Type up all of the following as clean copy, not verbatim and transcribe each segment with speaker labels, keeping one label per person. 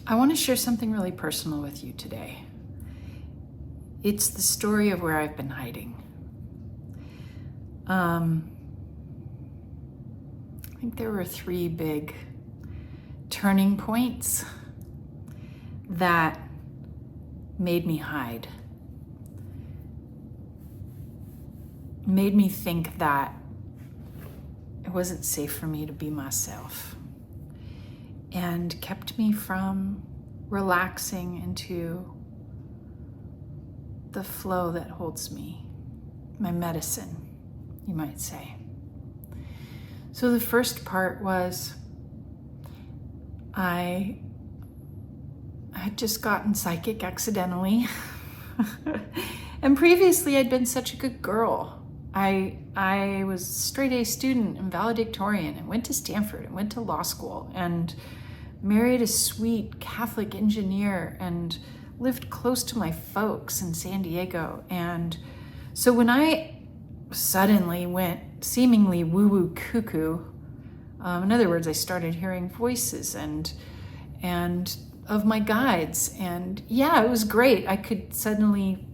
Speaker 1: I want to share something really personal with you today. It's the story of where I've been hiding. I think there were 3 big turning points that made me hide. Made me think that it wasn't safe for me to be myself, and kept me from relaxing into the flow that holds me, my medicine, you might say. So the first part was I had just gotten psychic accidentally. And previously I'd been such a good girl. I was a straight A student and valedictorian and went to Stanford and went to law school and married a sweet Catholic engineer and lived close to my folks in San Diego. And so when I suddenly went seemingly woo-woo cuckoo, in other words, I started hearing voices and of my guides. And yeah, it was great. I could suddenly,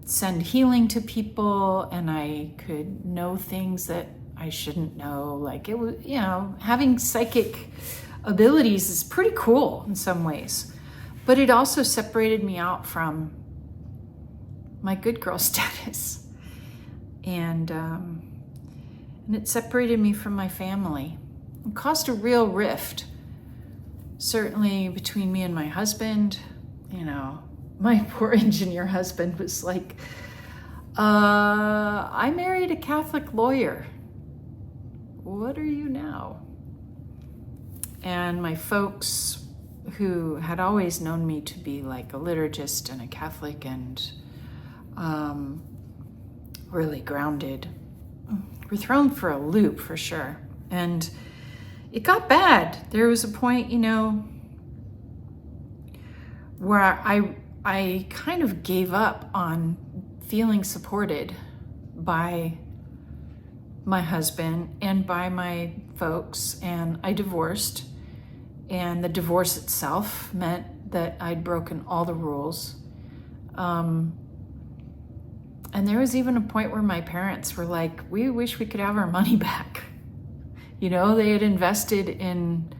Speaker 1: send healing to people, and I could know things that I shouldn't know. Like it was, having psychic abilities is pretty cool in some ways, but it also separated me out from my good girl status. And it separated me from my family. It caused a real rift, certainly between me and my husband. My poor engineer husband was like, I married a Catholic lawyer. What are you now? And my folks, who had always known me to be like a liturgist and a Catholic and really grounded, were thrown for a loop for sure. And it got bad. There was a point, where I kind of gave up on feeling supported by my husband and by my folks, and I divorced. And the divorce itself meant that I'd broken all the rules. And there was even a point where my parents were like, we wish we could have our money back. They had invested in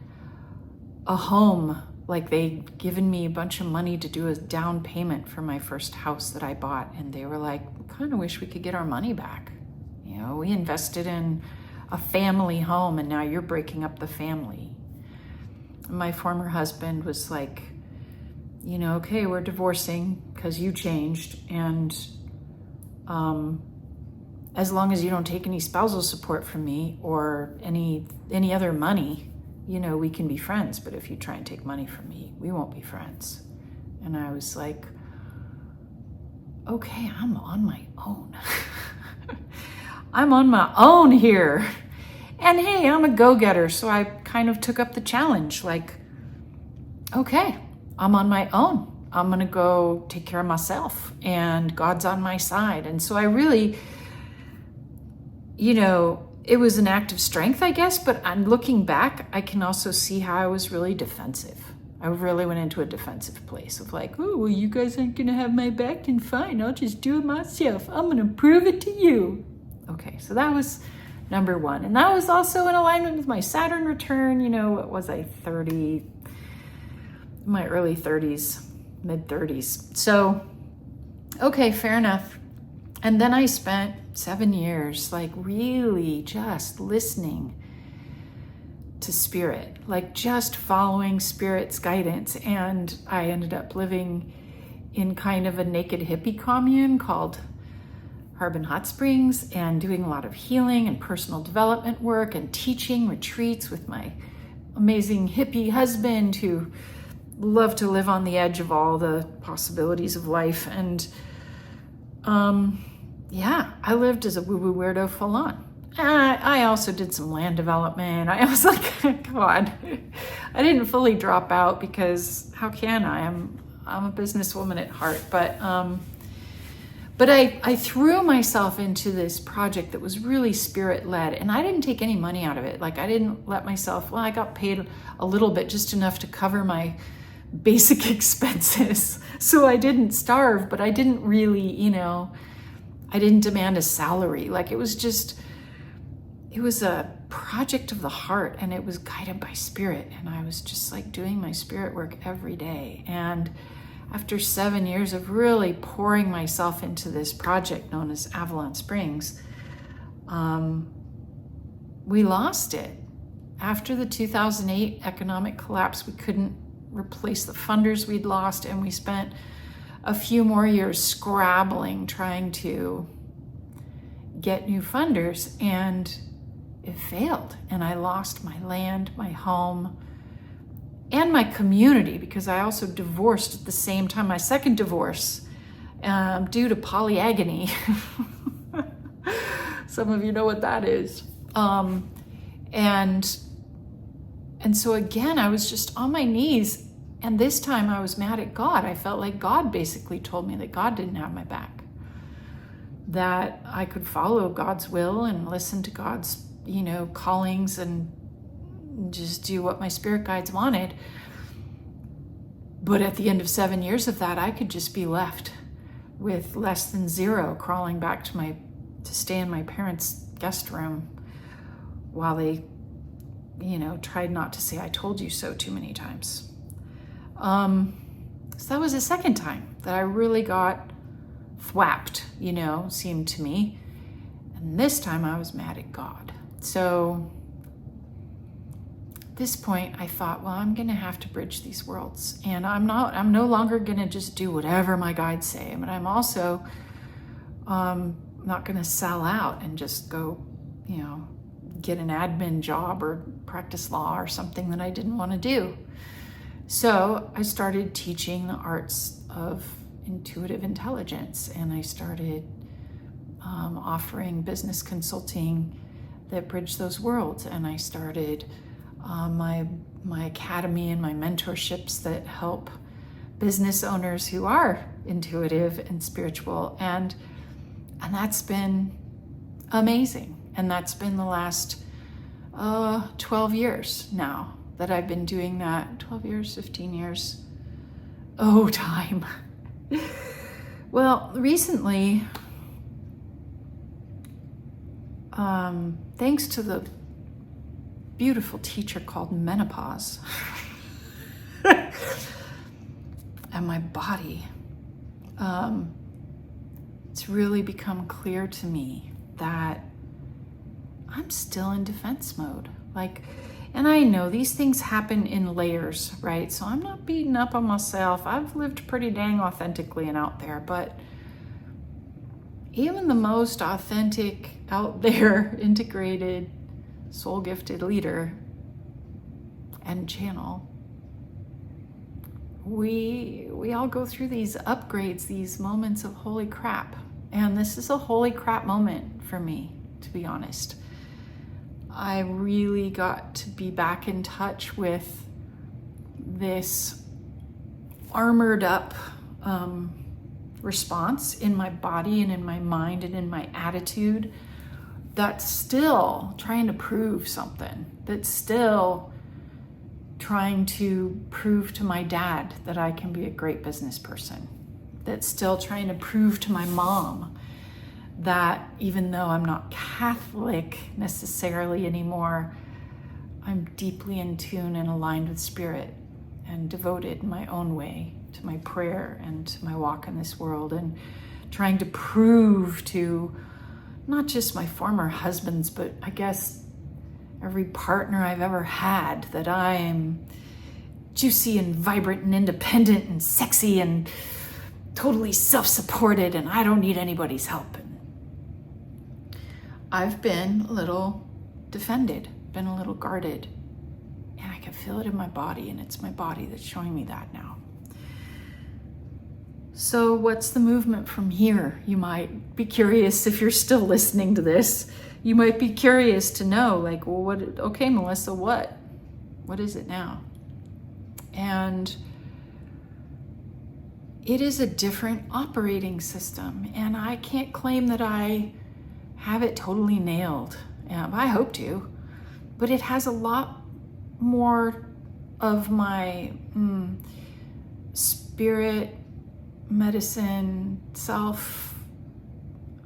Speaker 1: a home. Like they'd given me a bunch of money to do a down payment for my first house that I bought. And they were like, we kind of wish we could get our money back. We invested in a family home and now you're breaking up the family. My former husband was like, okay, we're divorcing because you changed. And as long as you don't take any spousal support from me or any other money, we can be friends. But if you try and take money from me, we won't be friends. And I was like, okay, I'm on my own. I'm on my own here. And hey, I'm a go-getter. So I kind of took up the challenge. Like, okay, I'm on my own. I'm going to go take care of myself and God's on my side. And so I really, it was an act of strength, I guess, but I'm looking back, I can also see how I was really defensive. I really went into a defensive place of like, oh, well, you guys aren't going to have my back, then fine, I'll just do it myself. I'm going to prove it to you. Okay, so that was number 1. And that was also in alignment with my Saturn return. What was I, 30, my early 30s, mid 30s. So, okay, fair enough. And then I spent 7 years like really just listening to spirit, like just following spirit's guidance. And I ended up living in kind of a naked hippie commune called Harbin Hot Springs and doing a lot of healing and personal development work and teaching retreats with my amazing hippie husband who loved to live on the edge of all the possibilities of life. And I lived as a woo-woo weirdo full on. I also did some land development. I was like, God, I didn't fully drop out because how can I? I'm a businesswoman at heart, but But I threw myself into this project that was really spirit-led, and I didn't take any money out of it. Like, I didn't let myself, well, I got paid a little bit, just enough to cover my basic expenses. So I didn't starve, but I didn't really, I didn't demand a salary. Like, it was a project of the heart, and it was guided by spirit. And I was just like doing my spirit work every day. And after 7 years of really pouring myself into this project known as Avalon Springs, we lost it. After the 2008 economic collapse, we couldn't replace the funders we'd lost, and we spent a few more years scrabbling, trying to get new funders, and it failed. And I lost my land, my home, and my community, because I also divorced at the same time, my second divorce, due to polyagamy. Some of you know what that is. And so again, I was just on my knees, and this time I was mad at God. I felt like God basically told me that God didn't have my back, that I could follow God's will and listen to God's, callings and just do what my spirit guides wanted. But at the end of 7 years of that, I could just be left with less than zero, crawling back to stay in my parents' guest room while they, tried not to say I told you so too many times. So that was the second time that I really got thwapped, seemed to me. And this time I was mad at God. So at this point I thought, well, I'm going to have to bridge these worlds, and I'm no longer going to just do whatever my guides say. But I'm also not going to sell out and just go, get an admin job or practice law or something that I didn't want to do. So I started teaching the arts of intuitive intelligence, and I started offering business consulting that bridged those worlds. And I started my academy and my mentorships that help business owners who are intuitive and spiritual. And that's been amazing. And that's been the last 12 years now that I've been doing that. 12 years, 15 years. Oh, time. Well, recently, thanks to the beautiful teacher called Menopause and my body, it's really become clear to me that I'm still in defense mode. And I know these things happen in layers, right? So I'm not beating up on myself. I've lived pretty dang authentically and out there, but even the most authentic, out there, integrated, soul-gifted leader and channel, we all go through these upgrades, these moments of holy crap. And this is a holy crap moment for me, to be honest. I really got to be back in touch with this armored up response in my body and in my mind and in my attitude that's still trying to prove something, that's still trying to prove to my dad that I can be a great business person, that's still trying to prove to my mom that even though I'm not Catholic necessarily anymore, I'm deeply in tune and aligned with spirit and devoted in my own way to my prayer and to my walk in this world, and trying to prove to not just my former husbands, but I guess every partner I've ever had that I'm juicy and vibrant and independent and sexy and totally self-supported and I don't need anybody's help. I've been a little defended, been a little guarded, and I can feel it in my body, and it's my body that's showing me that now. So what's the movement from here? You might be curious if you're still listening to this. You might be curious to know, okay, Mellissa, what is it now? And it is a different operating system, and I can't claim that I have it totally nailed. I hope to, but it has a lot more of my spirit, medicine, self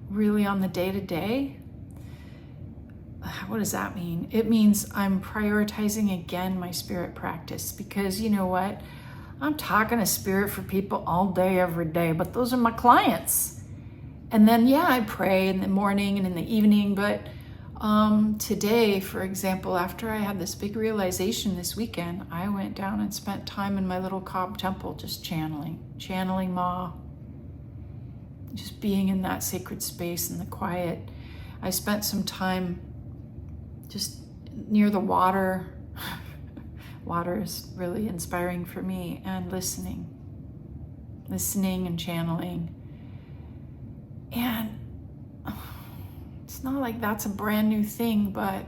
Speaker 1: really on the day-to-day. What does that mean? It means I'm prioritizing again my spirit practice, because you know what? I'm talking to spirit for people all day, every day, but those are my clients. And then, yeah, I pray in the morning and in the evening, but today, for example, after I had this big realization this weekend, I went down and spent time in my little Cobb temple just channeling Ma, just being in that sacred space and the quiet. I spent some time just near the water. Water is really inspiring for me, and listening and channeling. And it's not like that's a brand new thing, but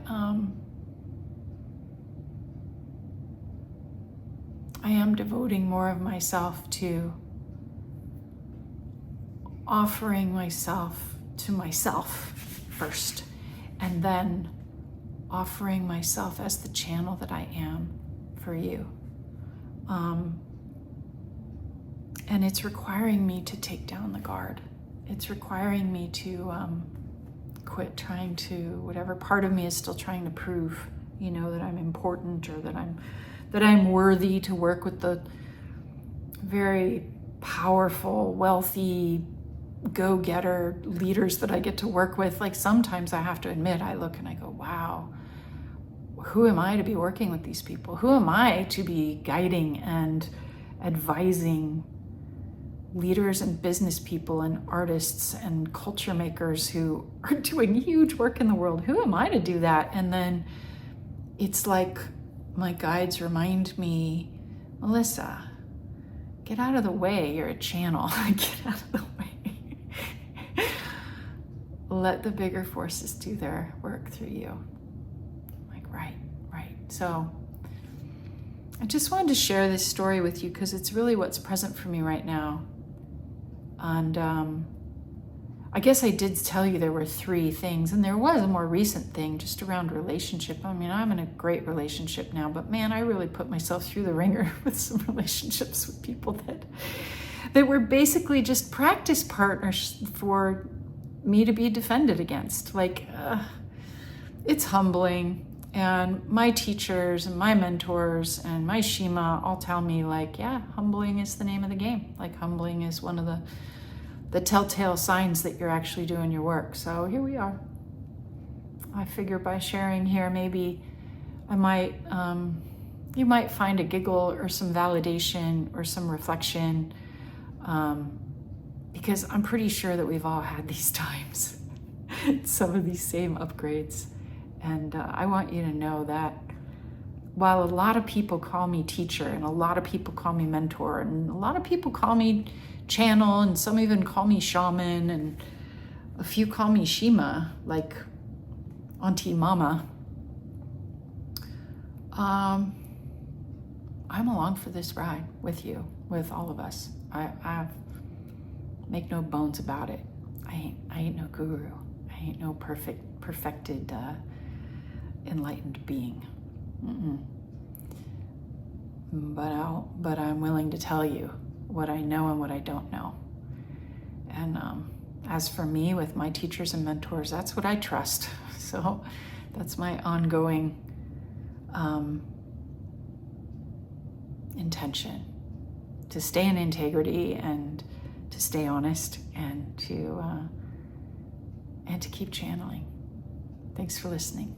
Speaker 1: I am devoting more of myself to offering myself to myself first, and then offering myself as the channel that I am for you. And it's requiring me to take down the guard. It's requiring me to quit trying to, whatever part of me is still trying to prove, that I'm important, or that I'm worthy to work with the very powerful, wealthy, go-getter leaders that I get to work with. Like, sometimes I have to admit, I look and I go, wow, who am I to be working with these people? Who am I to be guiding and advising leaders and business people and artists and culture makers who are doing huge work in the world? Who am I to do that? And then it's like my guides remind me, Mellissa, get out of the way. You're a channel. Get out of the way. Let the bigger forces do their work through you. I'm like, right. So I just wanted to share this story with you because it's really what's present for me right now. And I guess I did tell you there were 3 things, and there was a more recent thing just around relationship. I mean, I'm in a great relationship now, but man, I really put myself through the ringer with some relationships with people that were basically just practice partners for me to be defended against. Like, it's humbling. And my teachers and my mentors and my Shima all tell me, like, yeah, humbling is the name of the game. Like, humbling is one of the telltale signs that you're actually doing your work. So here we are. I figure by sharing here, maybe I might, you might find a giggle or some validation or some reflection, because I'm pretty sure that we've all had these times, some of these same upgrades. And I want you to know that while a lot of people call me teacher, and a lot of people call me mentor, and a lot of people call me channel, and some even call me shaman, and a few call me Shima, like Auntie Mama, I'm along for this ride with you, with all of us. I make no bones about it. I ain't no guru. I ain't no perfected, enlightened being. But I'm willing to tell you what I know and what I don't know. And as for me, with my teachers and mentors, that's what I trust. So that's my ongoing intention, to stay in integrity and to stay honest, and to keep channeling. Thanks for listening.